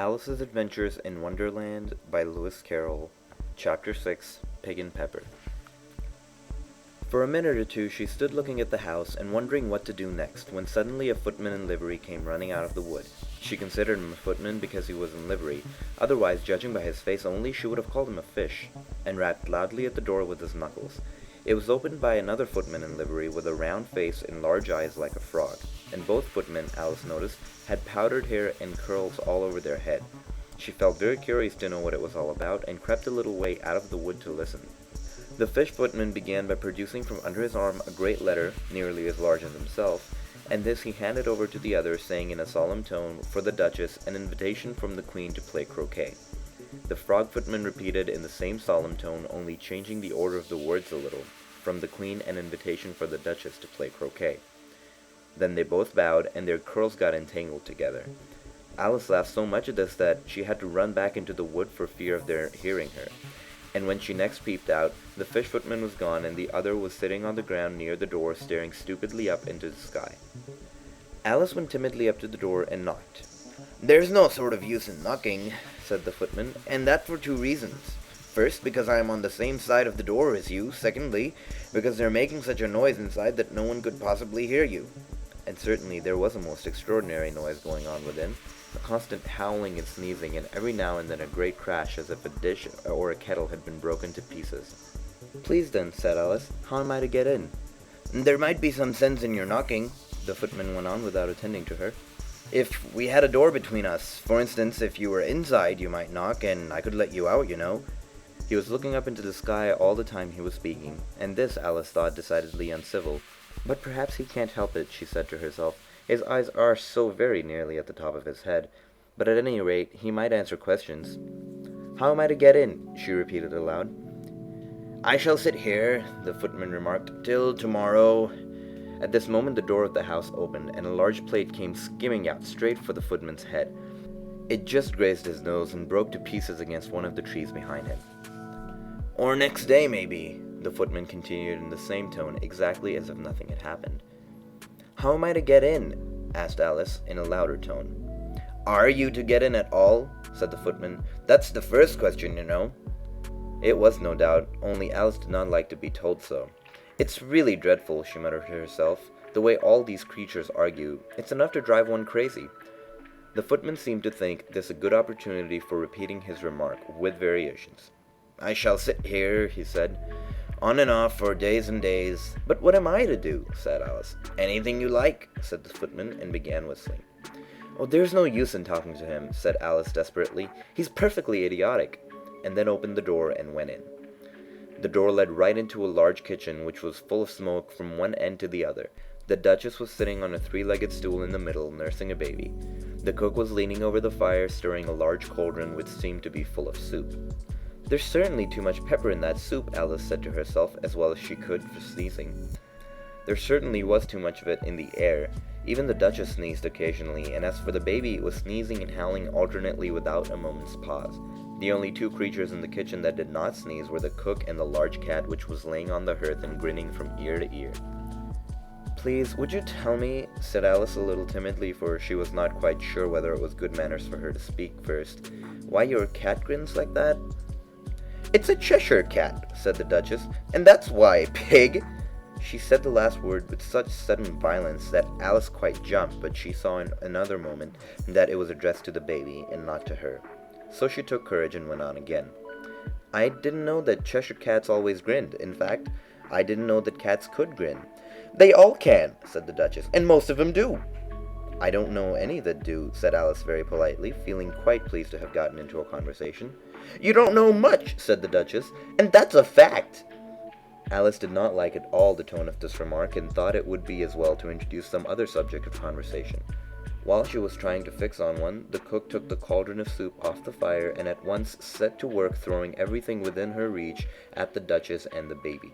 Alice's Adventures in Wonderland by Lewis Carroll, Chapter 6, Pig and Pepper. For a minute or two she stood looking at the house and wondering what to do next, when suddenly a footman in livery came running out of the wood. She considered him a footman because he was in livery, otherwise, judging by his face only, she would have called him a fish, and rapped loudly at the door with his knuckles. It was opened by another footman in livery with a round face and large eyes like a frog, and both footmen, Alice noticed, had powdered hair and curls all over their head. She felt very curious to know what it was all about, and crept a little way out of the wood to listen. The fish-footman began by producing from under his arm a great letter, nearly as large as himself, and this he handed over to the other, saying in a solemn tone, for the Duchess, an invitation from the Queen to play croquet. The frog-footman repeated in the same solemn tone, only changing the order of the words a little, from the Queen an invitation for the Duchess to play croquet. Then they both bowed, and their curls got entangled together. Alice laughed so much at this that she had to run back into the wood for fear of their hearing her. And when she next peeped out, the fish-footman was gone, and the other was sitting on the ground near the door, staring stupidly up into the sky. Alice went timidly up to the door and knocked. "There's no sort of use in knocking," said the footman, "and that for two reasons. First, because I am on the same side of the door as you. Secondly, because they're making such a noise inside that no one could possibly hear you." And certainly there was a most extraordinary noise going on within, a constant howling and sneezing, and every now and then a great crash as if a dish or a kettle had been broken to pieces. "Please then," said Alice, "how am I to get in?" "There might be some sense in your knocking," the footman went on without attending to her. "If we had a door between us, for instance, if you were inside you might knock, and I could let you out, you know." He was looking up into the sky all the time he was speaking, and this Alice thought decidedly uncivil. "But perhaps he can't help it," she said to herself. "His eyes are so very nearly at the top of his head. But at any rate, he might answer questions." "How am I to get in?" she repeated aloud. "I shall sit here," the footman remarked, "till tomorrow." At this moment the door of the house opened, and a large plate came skimming out straight for the footman's head. It just grazed his nose and broke to pieces against one of the trees behind him. "Or next day, maybe," the footman continued in the same tone, exactly as if nothing had happened. "How am I to get in?" asked Alice, in a louder tone. "Are you to get in at all?" said the footman. "That's the first question, you know." It was, no doubt, only Alice did not like to be told so. "It's really dreadful," she muttered to herself, "the way all these creatures argue. It's enough to drive one crazy." The footman seemed to think this a good opportunity for repeating his remark, with variations. "I shall sit here," he said, "on and off for days and days." "But what am I to do?" said Alice. "Anything you like," said the footman, and began whistling. "Oh, there's no use in talking to him," said Alice desperately. "He's perfectly idiotic," and then opened the door and went in. The door led right into a large kitchen, which was full of smoke from one end to the other. The Duchess was sitting on a three-legged stool in the middle, nursing a baby. The cook was leaning over the fire, stirring a large cauldron which seemed to be full of soup. "There's certainly too much pepper in that soup," Alice said to herself, as well as she could for sneezing. There certainly was too much of it in the air. Even the Duchess sneezed occasionally, and as for the baby, it was sneezing and howling alternately without a moment's pause. The only two creatures in the kitchen that did not sneeze were the cook and the large cat, which was laying on the hearth and grinning from ear to ear. "Please, would you tell me," said Alice a little timidly, for she was not quite sure whether it was good manners for her to speak first, "why your cat grins like that?" "It's a Cheshire Cat," said the Duchess, "and that's why, pig." She said the last word with such sudden violence that Alice quite jumped, but she saw in another moment that it was addressed to the baby and not to her. So she took courage and went on again. "I didn't know that Cheshire Cats always grinned. In fact, I didn't know that cats could grin." "They all can," said the Duchess, "and most of them do." "I don't know any that do," said Alice very politely, feeling quite pleased to have gotten into a conversation. "You don't know much," said the Duchess, "and that's a fact." Alice did not like at all the tone of this remark, and thought it would be as well to introduce some other subject of conversation. While she was trying to fix on one, the cook took the cauldron of soup off the fire and at once set to work throwing everything within her reach at the Duchess and the baby.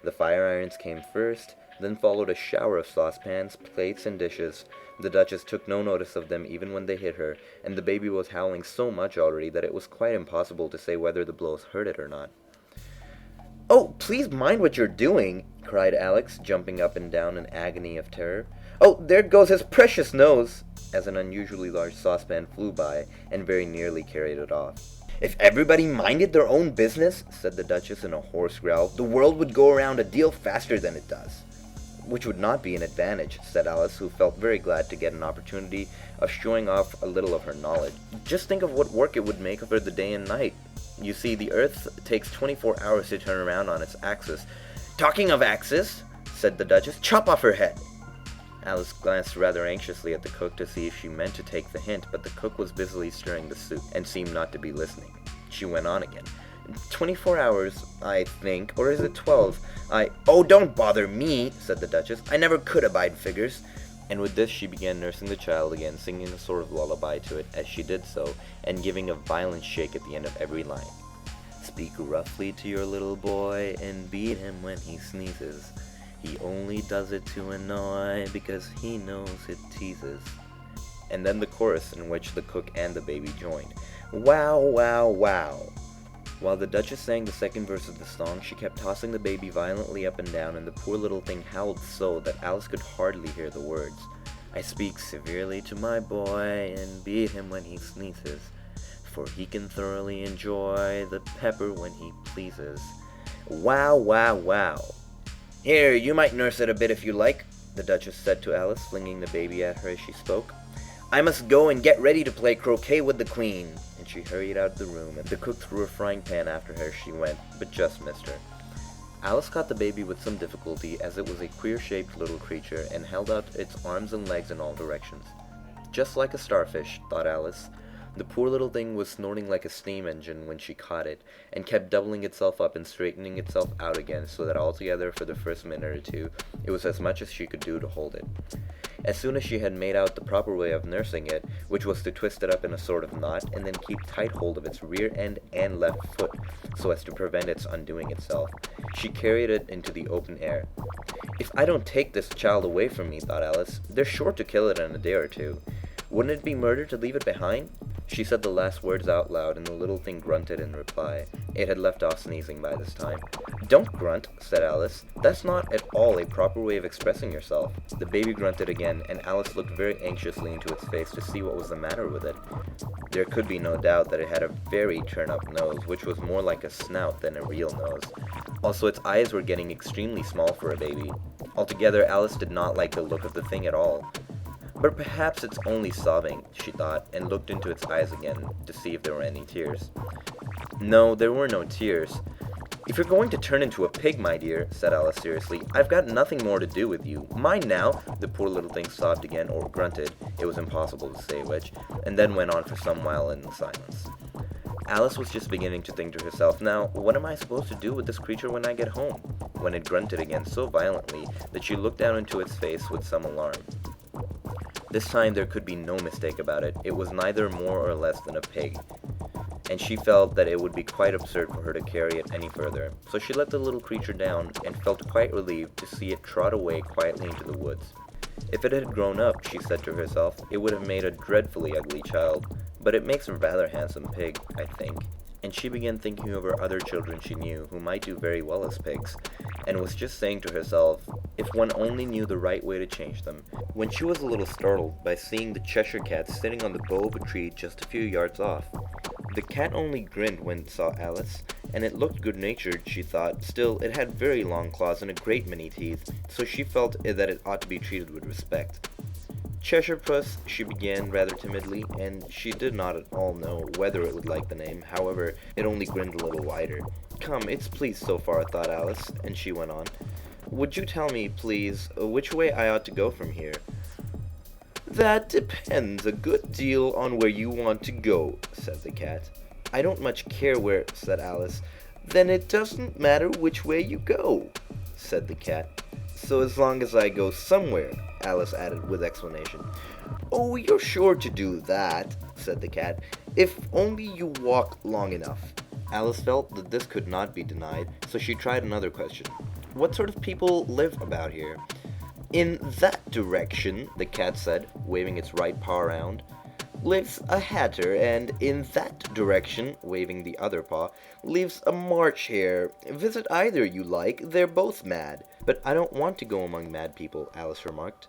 The fire irons came first, then followed a shower of saucepans, plates, and dishes. The Duchess took no notice of them even when they hit her, and the baby was howling so much already that it was quite impossible to say whether the blows hurt it or not. "Oh, please mind what you're doing," cried Alex, jumping up and down in agony of terror. Oh, there goes his precious nose! As an unusually large saucepan flew by and very nearly carried it off. If everybody minded their own business, said the Duchess in a hoarse growl, the world would go around a deal faster than it does. Which would not be an advantage, said Alice, who felt very glad to get an opportunity of showing off a little of her knowledge. Just think of what work it would make for the day and night. You see, the Earth takes 24 hours to turn around on its axis. Talking of axis, said the Duchess, chop off her head. Alice glanced rather anxiously at the cook to see if she meant to take the hint, but the cook was busily stirring the soup and seemed not to be listening. She went on again. 24 hours, I think, or is it 12? Oh, don't bother me, said the Duchess. I never could abide figures. And with this she began nursing the child again, singing a sort of lullaby to it as she did so, and giving a violent shake at the end of every line. Speak roughly to your little boy and beat him when he sneezes. He only does it to annoy because he knows it teases. And then the chorus in which the cook and the baby joined. Wow, wow, wow. While the Duchess sang the second verse of the song, she kept tossing the baby violently up and down, and the poor little thing howled so that Alice could hardly hear the words. I speak severely to my boy and beat him when he sneezes, for he can thoroughly enjoy the pepper when he pleases. Wow, wow, wow. Here, you might nurse it a bit if you like, the Duchess said to Alice, flinging the baby at her as she spoke. I must go and get ready to play croquet with the Queen. And she hurried out of the room, and the cook threw a frying pan after her as she went, but just missed her. Alice caught the baby with some difficulty, as it was a queer-shaped little creature, and held out its arms and legs in all directions. Just like a starfish, thought Alice. The poor little thing was snorting like a steam engine when she caught it, and kept doubling itself up and straightening itself out again, so that altogether for the first minute or two, it was as much as she could do to hold it. As soon as she had made out the proper way of nursing it, which was to twist it up in a sort of knot, and then keep tight hold of its rear end and left foot, so as to prevent its undoing itself, she carried it into the open air. If I don't take this child away from me, thought Alice, they're sure to kill it in a day or two. Wouldn't it be murder to leave it behind? She said the last words out loud, and the little thing grunted in reply. It had left off sneezing by this time. Don't grunt, said Alice. That's not at all a proper way of expressing yourself. The baby grunted again, and Alice looked very anxiously into its face to see what was the matter with it. There could be no doubt that it had a very turn-up nose, which was more like a snout than a real nose. Also, its eyes were getting extremely small for a baby. Altogether, Alice did not like the look of the thing at all. But perhaps it's only sobbing, she thought, and looked into its eyes again to see if there were any tears. No, there were no tears. If you're going to turn into a pig, my dear, said Alice seriously, I've got nothing more to do with you. Mind now, the poor little thing sobbed again, or grunted, it was impossible to say which, and then went on for some while in silence. Alice was just beginning to think to herself, now, what am I supposed to do with this creature when I get home? When it grunted again so violently that she looked down into its face with some alarm. This time there could be no mistake about it. It was neither more or less than a pig, and she felt that it would be quite absurd for her to carry it any further. So she let the little creature down, and felt quite relieved to see it trot away quietly into the woods. If it had grown up, she said to herself, it would have made a dreadfully ugly child, but it makes a rather handsome pig, I think. And she began thinking of her other children she knew, who might do very well as pigs, and was just saying to herself, if one only knew the right way to change them, when she was a little startled by seeing the Cheshire Cat sitting on the bough of a tree just a few yards off. The cat only grinned when it saw Alice, and it looked good-natured, she thought. Still, it had very long claws and a great many teeth, so she felt that it ought to be treated with respect. Cheshire Puss, she began rather timidly, and she did not at all know whether it would like the name. However, it only grinned a little wider. Come, it's pleased so far, thought Alice, and she went on. Would you tell me, please, which way I ought to go from here? That depends a good deal on where you want to go, said the cat. I don't much care where, said Alice. Then it doesn't matter which way you go, said the cat. So as long as I go somewhere, Alice added with explanation. Oh, you're sure to do that, said the cat, if only you walk long enough. Alice felt that this could not be denied, so she tried another question. What sort of people live about here? In that direction, the cat said, waving its right paw around, lives a hatter, and in that direction, waving the other paw, lives a March Hare. Visit either you like, they're both mad. But I don't want to go among mad people, Alice remarked.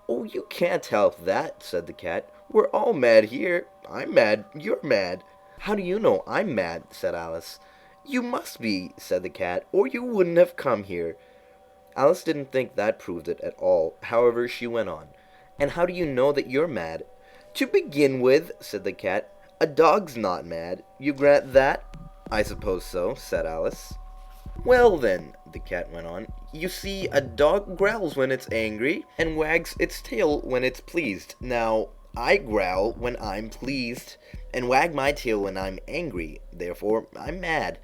"Oh, you can't help that," said the cat. "We're all mad here. I'm mad. You're mad." "How do you know I'm mad?" said Alice. "You must be," said the cat, "or you wouldn't have come here." Alice didn't think that proved it at all. However, she went on. "And how do you know that you're mad?" "To begin with," said the cat, "a dog's not mad. You grant that?" "I suppose so," said Alice. "Well then," the cat went on, "you see, a dog growls when it's angry, and wags its tail when it's pleased. Now, I growl when I'm pleased, and wag my tail when I'm angry. Therefore, I'm mad."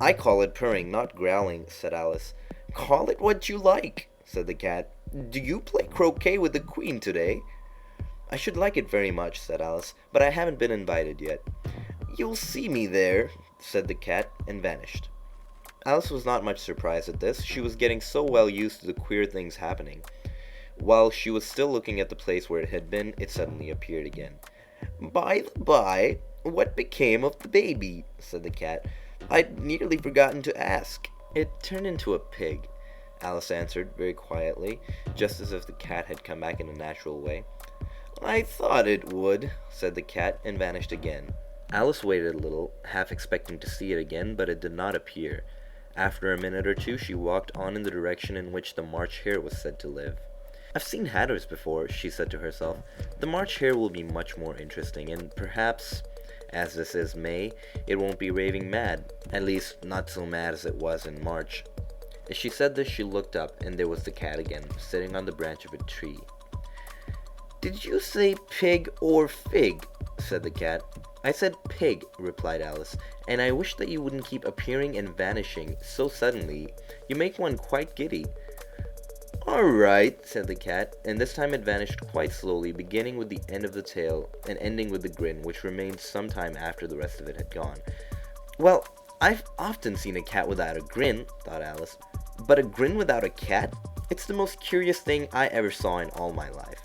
"I call it purring, not growling," said Alice. "Call it what you like," said the cat. "Do you play croquet with the queen today?" "I should like it very much," said Alice, "but I haven't been invited yet." "You'll see me there," said the cat, and vanished. Alice was not much surprised at this. She was getting so well used to the queer things happening. While she was still looking at the place where it had been, it suddenly appeared again. "By the by, what became of the baby?" said the cat. "I'd nearly forgotten to ask." "It turned into a pig," Alice answered very quietly, just as if the cat had come back in a natural way. "I thought it would," said the cat, and vanished again. Alice waited a little, half expecting to see it again, but it did not appear. After a minute or two, she walked on in the direction in which the March Hare was said to live. "I've seen hatters before," she said to herself. "The March Hare will be much more interesting, and perhaps, as this is May, it won't be raving mad, at least not so mad as it was in March." As she said this, she looked up, and there was the cat again, sitting on the branch of a tree. "Did you say pig or fig?" said the cat. "I said pig," replied Alice, "and I wish that you wouldn't keep appearing and vanishing so suddenly. You make one quite giddy." "All right," said the cat, and this time it vanished quite slowly, beginning with the end of the tail and ending with the grin, which remained some time after the rest of it had gone. "Well, I've often seen a cat without a grin," thought Alice, "but a grin without a cat? It's the most curious thing I ever saw in all my life."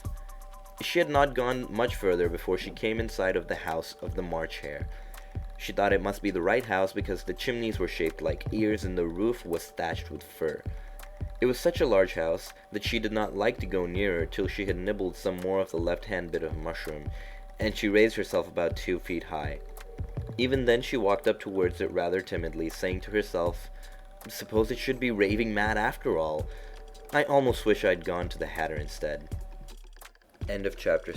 She had not gone much further before she came in sight of the house of the March Hare. She thought it must be the right house because the chimneys were shaped like ears and the roof was thatched with fur. It was such a large house that she did not like to go nearer till she had nibbled some more of the left-hand bit of mushroom, and she raised herself about 2 feet high. Even then she walked up towards it rather timidly, saying to herself, "Suppose it should be raving mad after all. I almost wish I'd gone to the Hatter instead." End of chapter